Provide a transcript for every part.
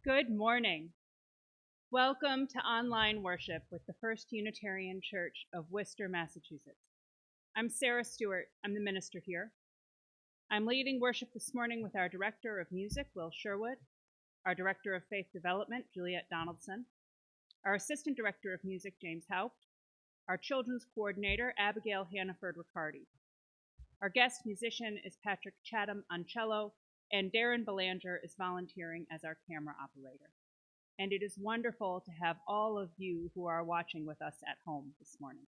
Good morning. Welcome to online worship with the First Unitarian Church of Worcester, Massachusetts. I'm Sarah Stewart. I'm the minister here. I'm leading worship this morning with our Director of Music, Will Sherwood, our Director of Faith Development, Juliet Donaldson, our Assistant Director of Music, James Haupt, our Children's Coordinator, Abigail Hannaford-Ricardi. Our guest musician is Patrick Chatham on cello, and Darren Belanger is volunteering as our camera operator. And it is wonderful to have all of you who are watching with us at home this morning.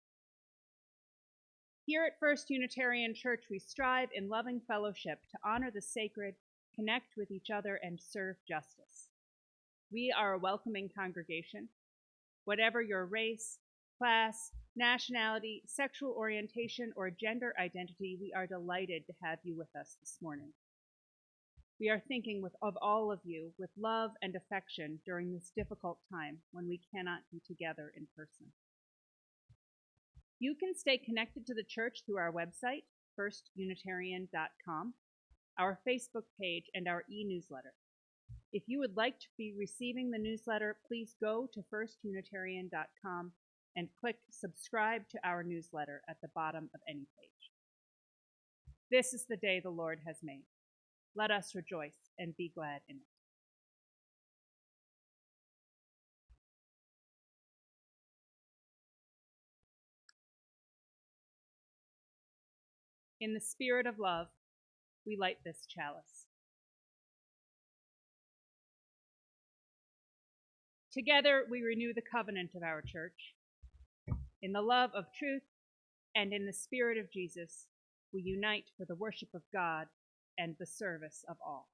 Here at First Unitarian Church, we strive in loving fellowship to honor the sacred, connect with each other, and serve justice. We are a welcoming congregation. Whatever your race, class, nationality, sexual orientation, or gender identity, we are delighted to have you with us this morning. We are thinking of all of you with love and affection during this difficult time when we cannot be together in person. You can stay connected to the church through our website, firstunitarian.com, our Facebook page, and our e-newsletter. If you would like to be receiving the newsletter, please go to firstunitarian.com and click subscribe to our newsletter at the bottom of any page. This is the day the Lord has made. Let us rejoice and be glad in it. In the spirit of love, we light this chalice. Together, we renew the covenant of our church. In the love of truth and in the spirit of Jesus, we unite for the worship of God and the service of all.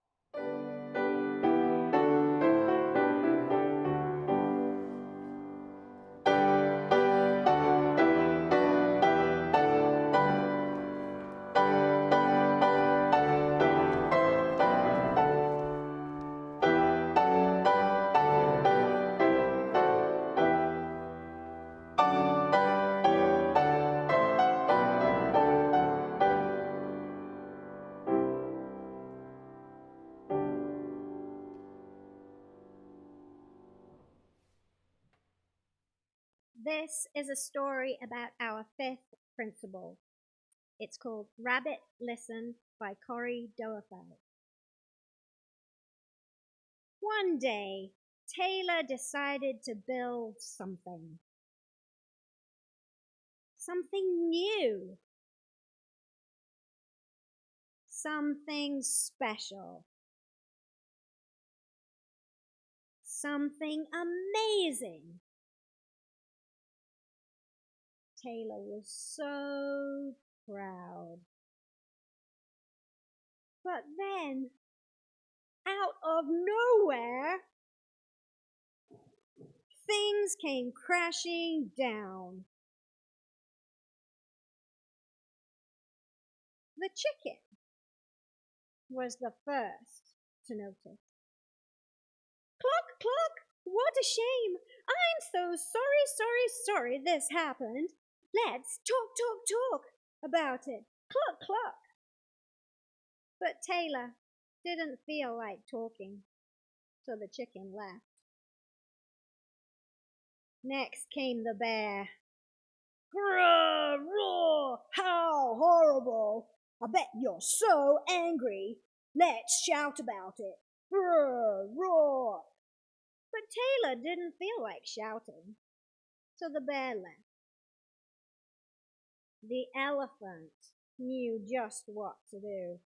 This is a story about our fifth principle. It's called Rabbit Listen by Corey Doerfeld. One day, Taylor decided to build something. Something new. Something special. Something amazing. Taylor was so proud. But then, out of nowhere, things came crashing down. The chicken was the first to notice. Cluck, cluck, what a shame. I'm so sorry this happened. Let's talk about it. Cluck, cluck. But Taylor didn't feel like talking, so the chicken left. Next came the bear. Grrr, roar, how horrible. I bet you're so angry. Let's shout about it. Grrr, roar. But Taylor didn't feel like shouting, so the bear left. The elephant knew just what to do.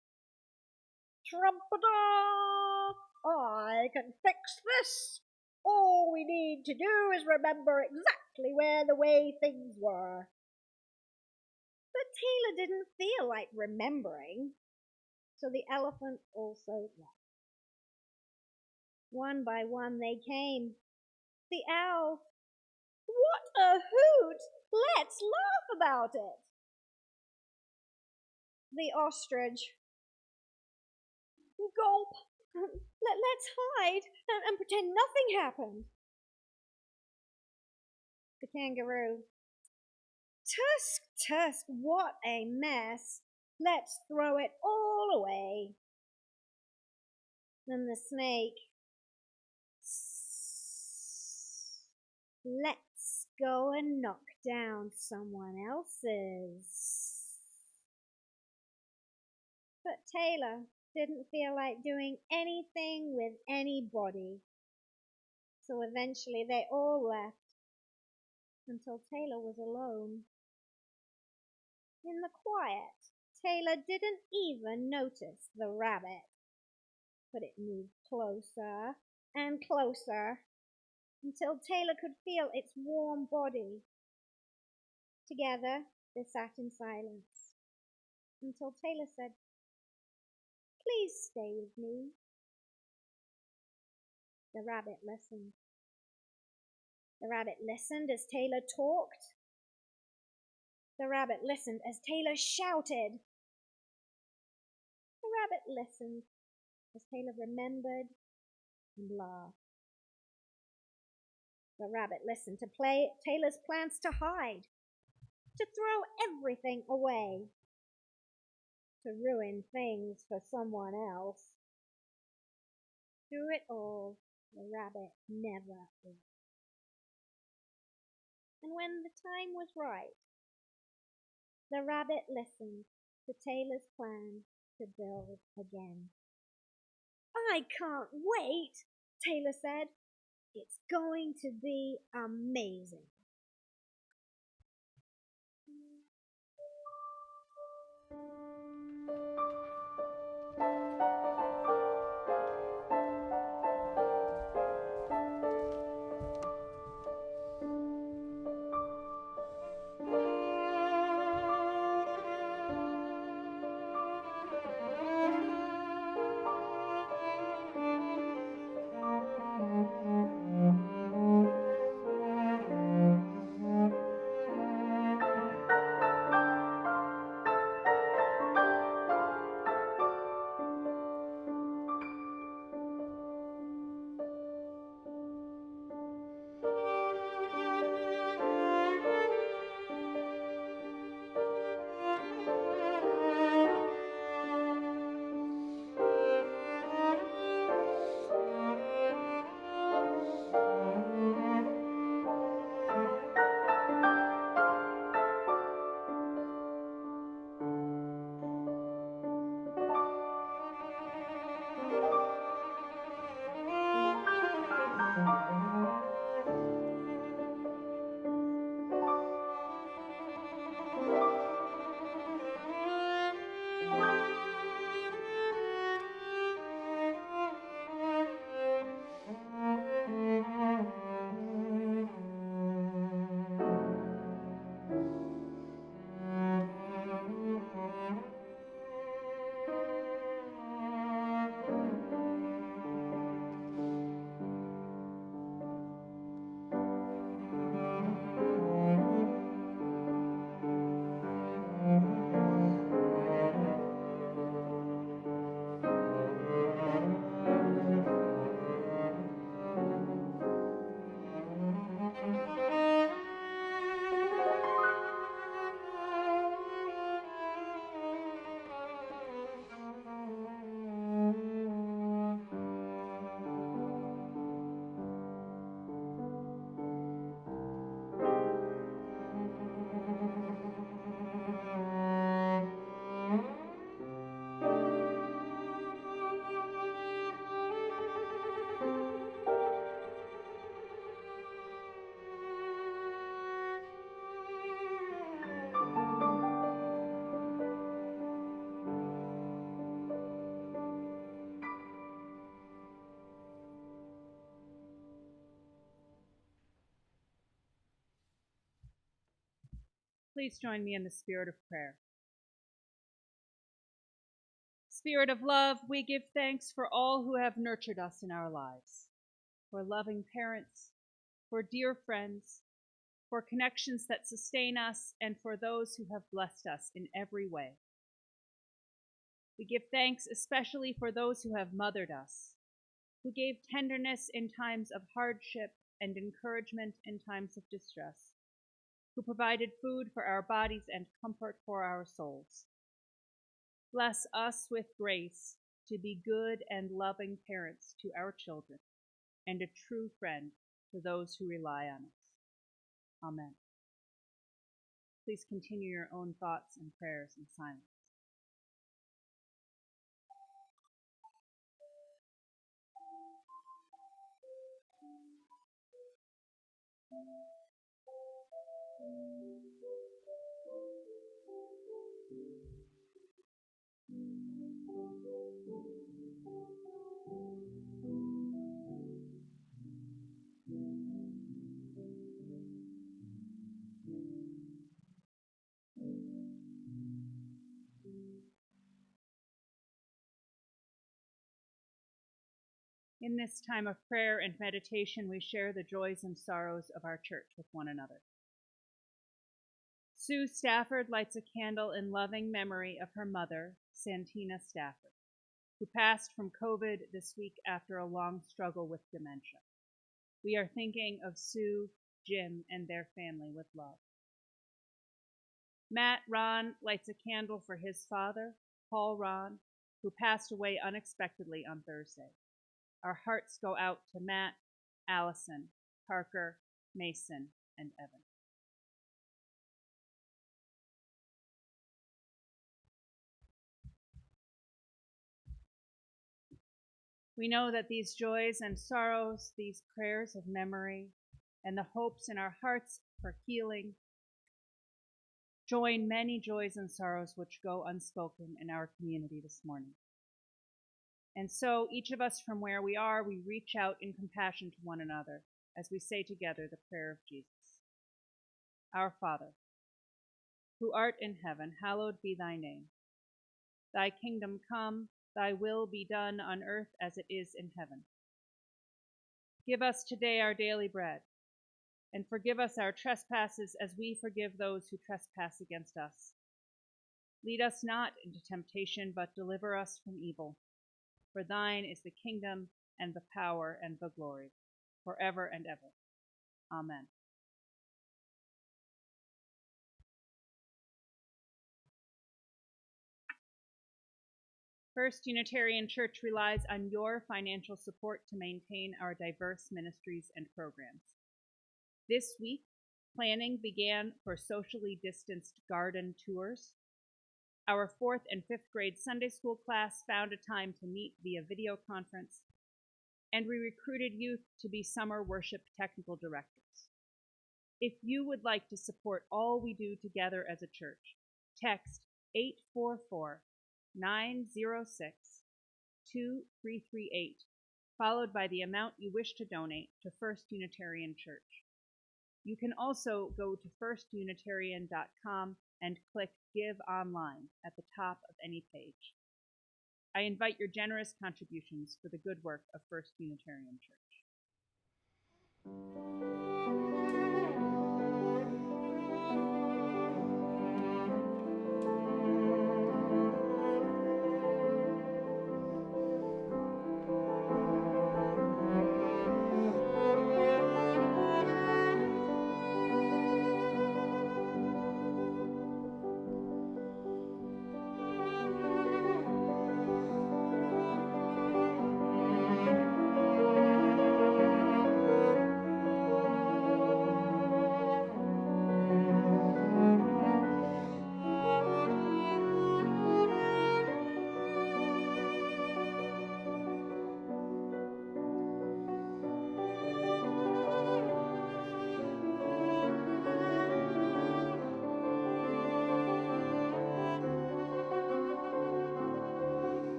Trumpeter! I can fix this. All we need to do is remember exactly where the way things were. But Taylor didn't feel like remembering, so the elephant also left. One by one they came. The owl. What a hoot! Let's laugh about it. The ostrich. Gulp. Let's hide and pretend nothing happened. The kangaroo. Tusk, what a mess. Let's throw it all away. Then the snake. Let's go and knock down someone else's. But Taylor didn't feel like doing anything with anybody. So eventually they all left until Taylor was alone. In the quiet, Taylor didn't even notice the rabbit, but it moved closer and closer until Taylor could feel its warm body. Together, they sat in silence until Taylor said, "Please stay with me." The rabbit listened. The rabbit listened as Taylor talked. The rabbit listened as Taylor shouted. The rabbit listened as Taylor remembered and laughed. The rabbit listened to Taylor's plans to hide, to throw everything away, to ruin things for someone else. Through it all, the rabbit never ate. And when the time was right, the rabbit listened to Taylor's plan to build again. "I can't wait," Taylor said. "It's going to be amazing." Please join me in the spirit of prayer. Spirit of love, we give thanks for all who have nurtured us in our lives, for loving parents, for dear friends, for connections that sustain us, and for those who have blessed us in every way. We give thanks especially for those who have mothered us, who gave tenderness in times of hardship and encouragement in times of distress, who provided food for our bodies and comfort for our souls. Bless us with grace to be good and loving parents to our children and a true friend to those who rely on us. Amen. Please continue your own thoughts and prayers in silence. In this time of prayer and meditation, we share the joys and sorrows of our church with one another. Sue Stafford lights a candle in loving memory of her mother, Santina Stafford, who passed from COVID this week after a long struggle with dementia. We are thinking of Sue, Jim, and their family with love. Matt Ron lights a candle for his father, Paul Ron, who passed away unexpectedly on Thursday. Our hearts go out to Matt, Allison, Parker, Mason, and Evan. We know that these joys and sorrows, these prayers of memory, and the hopes in our hearts for healing join many joys and sorrows which go unspoken in our community this morning. And so, each of us from where we are, we reach out in compassion to one another as we say together the prayer of Jesus. Our Father, who art in heaven, hallowed be thy name. Thy kingdom come, thy will be done on earth as it is in heaven. Give us today our daily bread, and forgive us our trespasses as we forgive those who trespass against us. Lead us not into temptation, but deliver us from evil. For thine is the kingdom, and the power, and the glory, forever and ever. Amen. First Unitarian Church relies on your financial support to maintain our diverse ministries and programs. This week, planning began for socially distanced garden tours. Our 4th and 5th grade Sunday school class found a time to meet via video conference, and we recruited youth to be summer worship technical directors. If you would like to support all we do together as a church, text 844-906-2338, followed by the amount you wish to donate to First Unitarian Church. You can also go to firstunitarian.com and click Give Online at the top of any page. I invite your generous contributions for the good work of First Unitarian Church.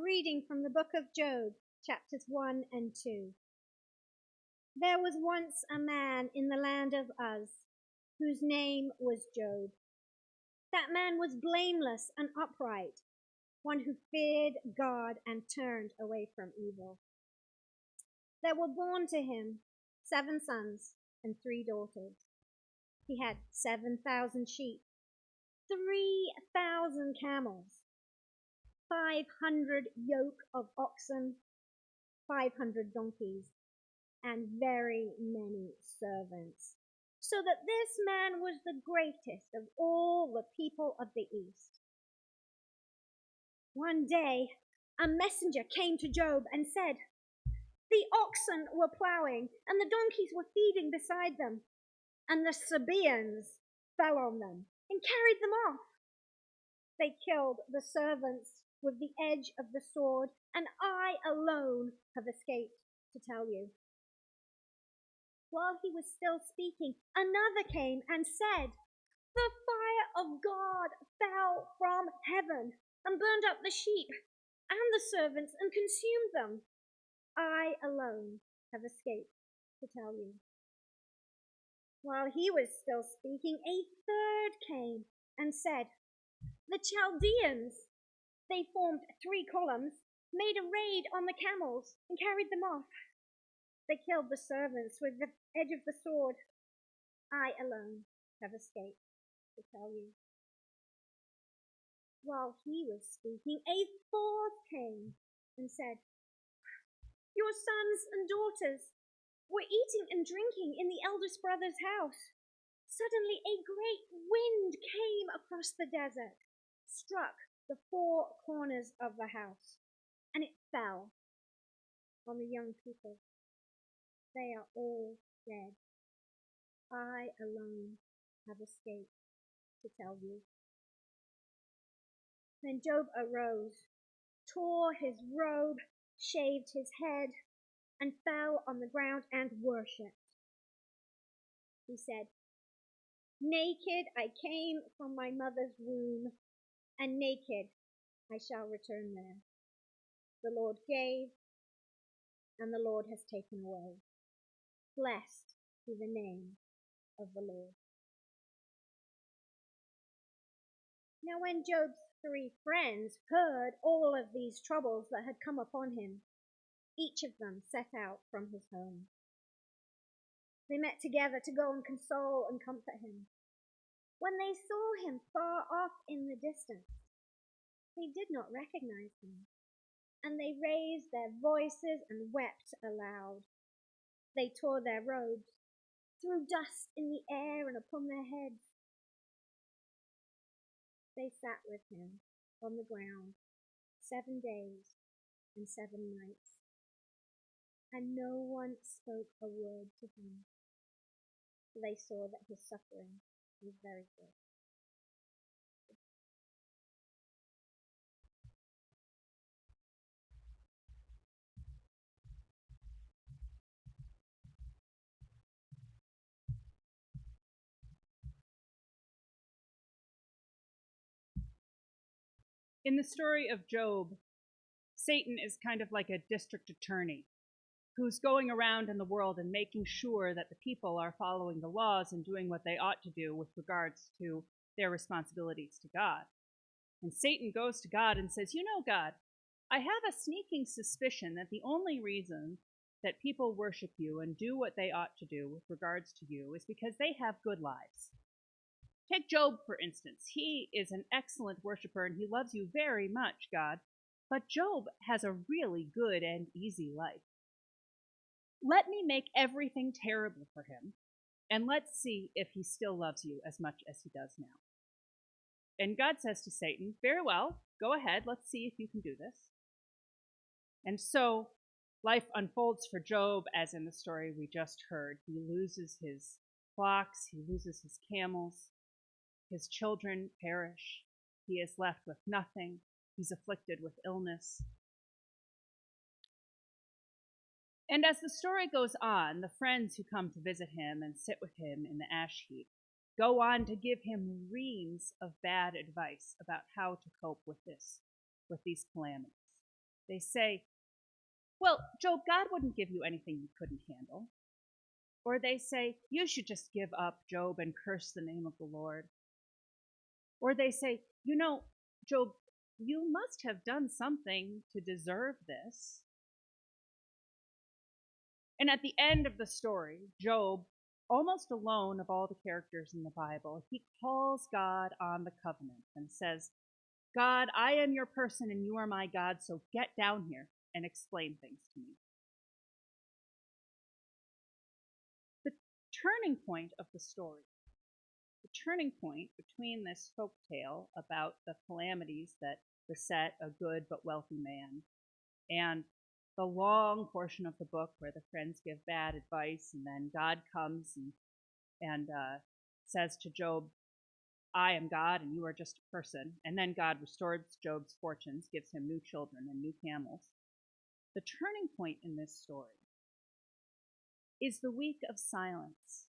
reading from the book of Job, chapters 1 and 2. There was once a man in the land of Uz, whose name was Job. That man was blameless and upright, one who feared God and turned away from evil. There were born to him 7 sons and 3 daughters. He had 7,000 sheep, 3,000 camels, 500 yoke of oxen, 500 donkeys, and very many servants, so that this man was the greatest of all the people of the East. One day, a messenger came to Job and said, "The oxen were plowing, and the donkeys were feeding beside them, and the Sabaeans fell on them and carried them off. They killed the servants with the edge of the sword, and I alone have escaped to tell you." While he was still speaking, another came and said, "The fire of God fell from heaven and burned up the sheep and the servants and consumed them. I alone have escaped to tell you." While he was still speaking, a third came and said, "The Chaldeans, they formed 3 columns, made a raid on the camels and carried them off. They killed the servants with the edge of the sword. I alone have escaped to tell you." While he was speaking, a fourth came and said, "Your sons and daughters were eating and drinking in the eldest brother's house. Suddenly a great wind came across the desert, struck the 4 corners of the house, and it fell on the young people. They are all dead. I alone have escaped to tell you." Then Job arose, tore his robe, shaved his head, and fell on the ground and worshipped. He said, "Naked I came from my mother's womb, and naked I shall return there. The Lord gave, and the Lord has taken away. Blessed be the name of the Lord." Now when Job's 3 friends heard all of these troubles that had come upon him, each of them set out from his home. They met together to go and console and comfort him. When they saw him far off in the distance, they did not recognize him, and they raised their voices and wept aloud. They tore their robes, threw dust in the air and upon their heads. They sat with him on the ground 7 days and 7 nights, and no one spoke a word to him. They saw that his suffering was very great. In the story of Job, Satan is kind of like a district attorney who's going around in the world and making sure that the people are following the laws and doing what they ought to do with regards to their responsibilities to God. And Satan goes to God and says, "You know, God, I have a sneaking suspicion that the only reason that people worship you and do what they ought to do with regards to you is because they have good lives. Take Job, for instance. He is an excellent worshiper and he loves you very much, God, but Job has a really good and easy life. Let me make everything terrible for him, and let's see if he still loves you as much as he does now." And God says to Satan, "Very well, go ahead, let's see if you can do this." And so life unfolds for Job as in the story we just heard. He loses his flocks, he loses his camels, his children perish, he is left with nothing, he's afflicted with illness. And as the story goes on, the friends who come to visit him and sit with him in the ash heap go on to give him reams of bad advice about how to cope with these calamities. They say, well, Job, God wouldn't give you anything you couldn't handle. Or they say, you should just give up, Job, and curse the name of the Lord. Or they say, Job, you must have done something to deserve this. And at the end of the story, Job, almost alone of all the characters in the Bible, he calls God on the covenant and says, God, I am your person and you are my God, so get down here and explain things to me. The turning point of the story, the turning point between this folk tale about the calamities that beset a good but wealthy man and the long portion of the book where the friends give bad advice and then God comes and says to Job, I am God and you are just a person. And then God restores Job's fortunes, gives him new children and new camels. The turning point in this story is the week of silence,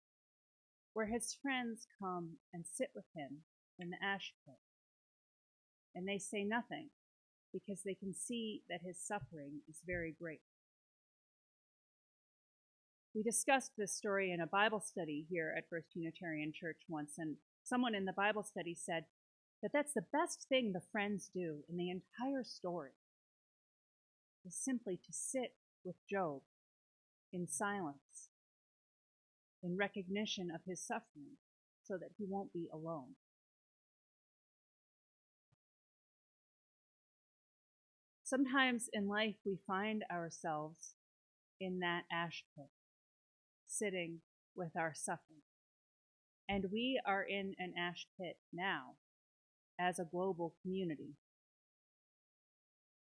where his friends come and sit with him in the ash pit. And they say nothing because they can see that his suffering is very great. We discussed this story in a Bible study here at First Unitarian Church once, and someone in the Bible study said that that's the best thing the friends do in the entire story, is simply to sit with Job in silence, in recognition of his suffering, so that he won't be alone. Sometimes in life we find ourselves in that ash pit, sitting with our suffering. And we are in an ash pit now as a global community.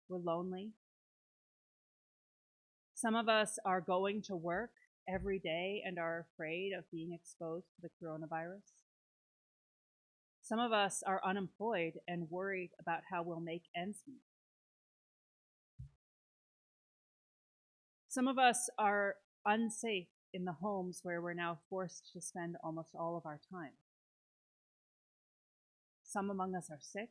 We're lonely. Some of us are going to work every day and are afraid of being exposed to the coronavirus. Some of us are unemployed and worried about how we'll make ends meet. Some of us are unsafe in the homes where we're now forced to spend almost all of our time. Some among us are sick.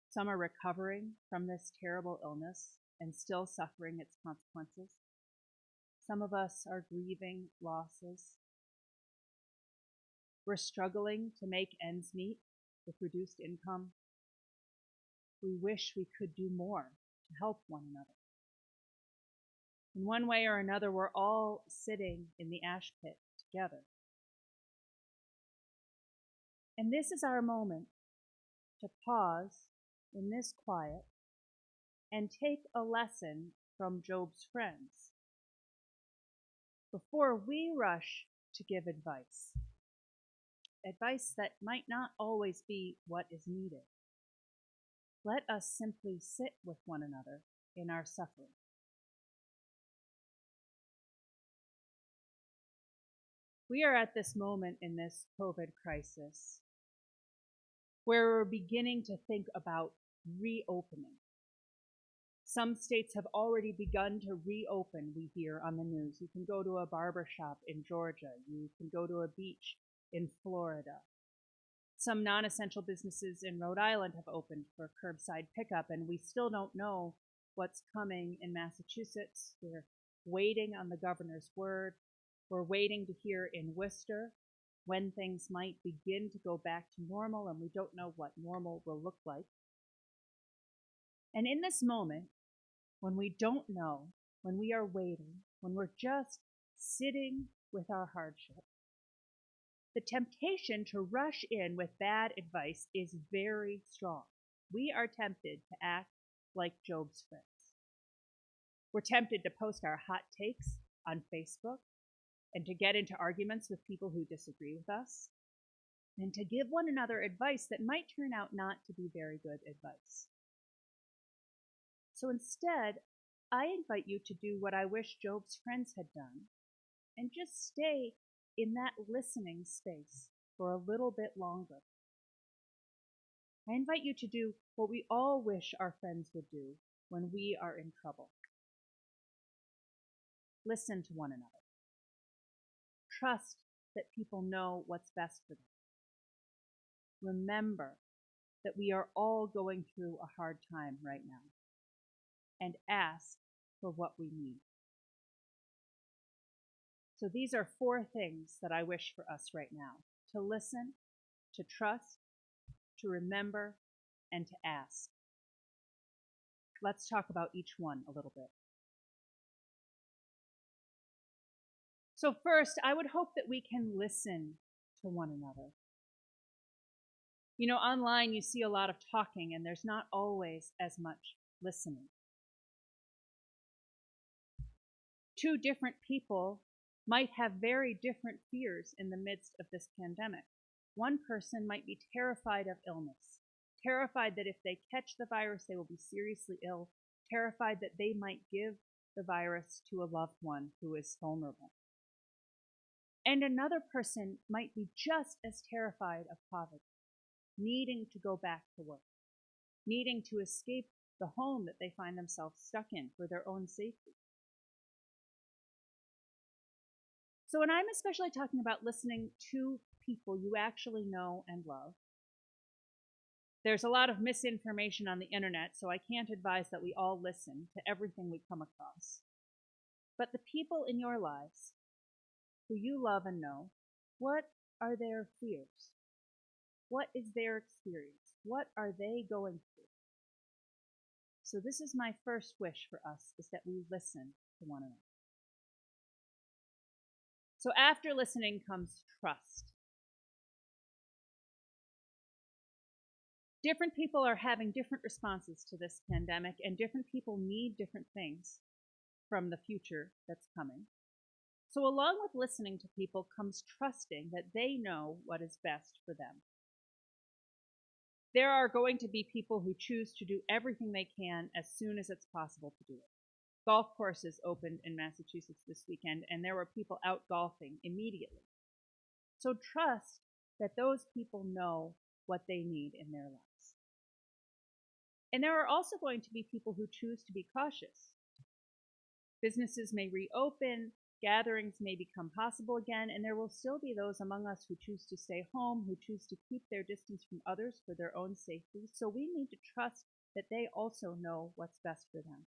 Some are recovering from this terrible illness and still suffering its consequences. Some of us are grieving losses. We're struggling to make ends meet with reduced income. We wish we could do more to help one another. In one way or another, we're all sitting in the ash pit together. And this is our moment to pause in this quiet and take a lesson from Job's friends before we rush to give advice that might not always be what is needed. Let us simply sit with one another in our suffering. We are at this moment in this COVID crisis where we're beginning to think about reopening. Some states have already begun to reopen, we hear on the news. You can go to a barber shop in Georgia. You can go to a beach in Florida. Some non-essential businesses in Rhode Island have opened for curbside pickup, and we still don't know what's coming in Massachusetts. We're waiting on the governor's word. We're waiting to hear in Worcester when things might begin to go back to normal, and we don't know what normal will look like. And in this moment, when we don't know, when we are waiting, when we're just sitting with our hardship, the temptation to rush in with bad advice is very strong. We are tempted to act like Job's friends. We're tempted to post our hot takes on Facebook and to get into arguments with people who disagree with us, and to give one another advice that might turn out not to be very good advice. So instead, I invite you to do what I wish Job's friends had done, and just stay in that listening space for a little bit longer. I invite you to do what we all wish our friends would do when we are in trouble. Listen to one another. Trust that people know what's best for them. Remember that we are all going through a hard time right now. and ask for what we need. So these are 4 things that I wish for us right now: to listen, to trust, to remember, and to ask. Let's talk about each one a little bit. So first, I would hope that we can listen to one another. You know, online you see a lot of talking, and there's not always as much listening. 2 different people might have very different fears in the midst of this pandemic. One person might be terrified of illness, terrified that if they catch the virus, they will be seriously ill, terrified that they might give the virus to a loved one who is vulnerable. And another person might be just as terrified of poverty, needing to go back to work, needing to escape the home that they find themselves stuck in for their own safety. So when I'm especially talking about listening to people you actually know and love, there's a lot of misinformation on the internet, so I can't advise that we all listen to everything we come across. But the people in your lives who you love and know, what are their fears? What is their experience? What are they going through? So this is my first wish for us, is that we listen to one another. So after listening comes trust. Different people are having different responses to this pandemic, and different people need different things from the future that's coming. So along with listening to people comes trusting that they know what is best for them. There are going to be people who choose to do everything they can as soon as it's possible to do it. Golf courses opened in Massachusetts this weekend, and there were people out golfing immediately. So trust that those people know what they need in their lives. And there are also going to be people who choose to be cautious. Businesses may reopen, gatherings may become possible again, and there will still be those among us who choose to stay home, who choose to keep their distance from others for their own safety. So we need to trust that they also know what's best for them.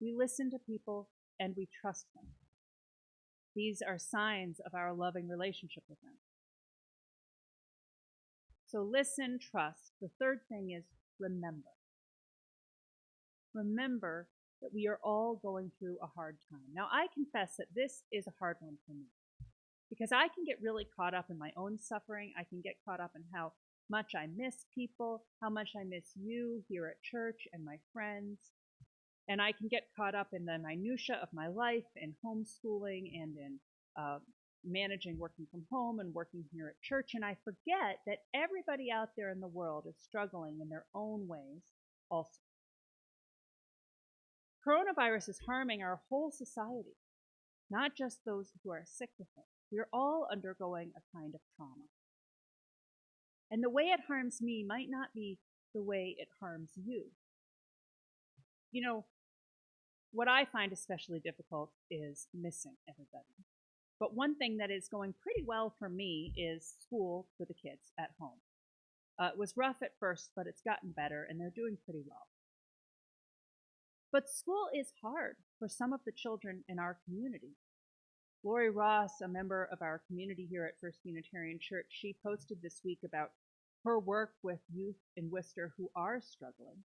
We listen to people and we trust them. These are signs of our loving relationship with them. So listen, trust. The third thing is remember. Remember that we are all going through a hard time. Now, I confess that this is a hard one for me, because I can get really caught up in my own suffering. I can get caught up in how much I miss people, how much I miss you here at church and my friends. And I can get caught up in the minutia of my life and homeschooling and in managing working from home and working here at church. And I forget that everybody out there in the world is struggling in their own ways also. Coronavirus is harming our whole society, not just those who are sick with it. We are all undergoing a kind of trauma. And the way it harms me might not be the way it harms you. You know, what I find especially difficult is missing everybody. But one thing that is going pretty well for me is school for the kids at home. It was rough at first, but it's gotten better, and they're doing pretty well. But school is hard for some of the children in our community. Lori Ross, a member of our community here at First Unitarian Church, she posted this week about her work with youth in Worcester who are struggling,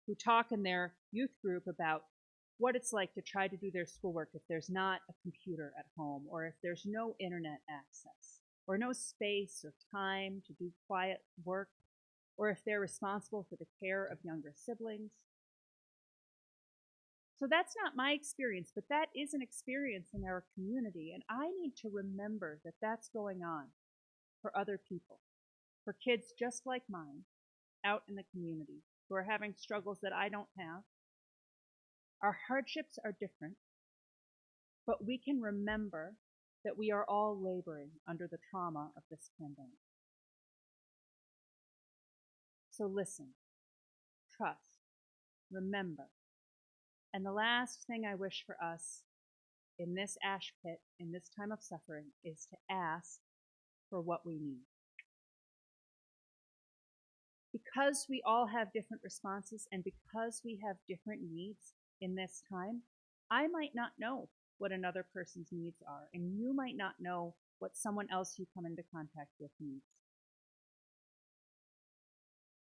who talk in their youth group about what it's like to try to do their schoolwork if there's not a computer at home, or if there's no internet access, or no space or time to do quiet work, or if they're responsible for the care of younger siblings. So that's not my experience, but that is an experience in our community, and I need to remember that that's going on for other people, for kids just like mine out in the community who are having struggles that I don't have. Our hardships are different, but we can remember that we are all laboring under the trauma of this pandemic. So listen, trust, remember. And the last thing I wish for us in this ash pit, in this time of suffering, is to ask for what we need. Because we all have different responses and because we have different needs in this time, I might not know what another person's needs are, and you might not know what someone else you come into contact with needs.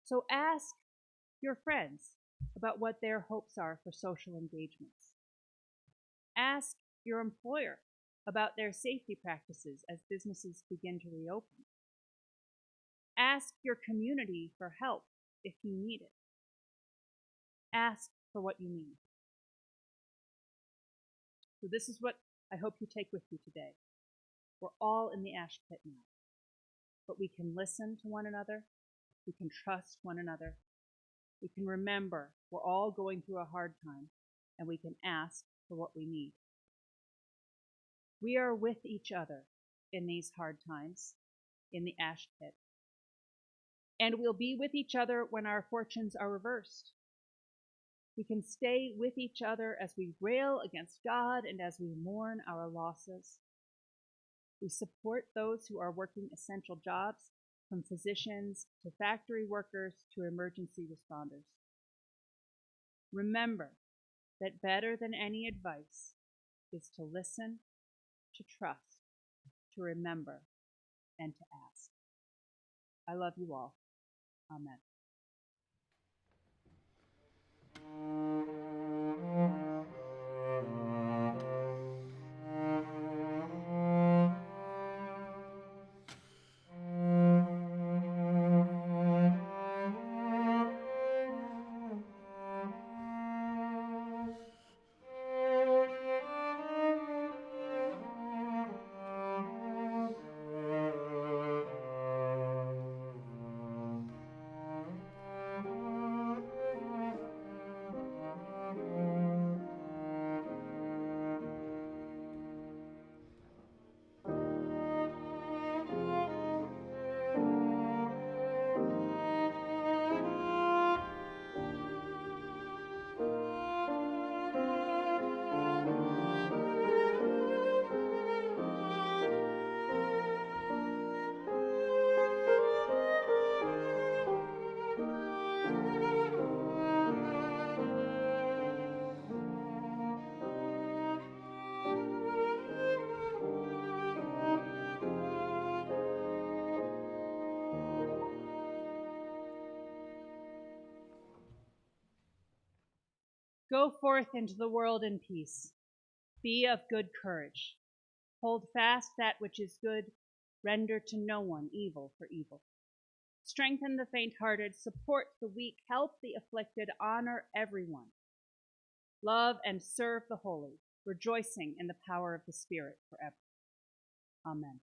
So ask your friends about what their hopes are for social engagements. Ask your employer about their safety practices as businesses begin to reopen. Ask your community for help if you need it. Ask for what you need. So this is what I hope you take with you today. We're all in the ash pit now, but we can listen to one another. We can trust one another. We can remember we're all going through a hard time, and we can ask for what we need. We are with each other in these hard times, in the ash pit. And we'll be with each other when our fortunes are reversed. We can stay with each other as we rail against God and as we mourn our losses. We support those who are working essential jobs, from physicians to factory workers to emergency responders. Remember that better than any advice is to listen, to trust, to remember, and to ask. I love you all. Amen. Go forth into the world in peace. Be of good courage. Hold fast that which is good. Render to no one evil for evil. Strengthen the faint-hearted. Support the weak. Help the afflicted. Honor everyone. Love and serve the holy, rejoicing in the power of the Spirit forever. Amen.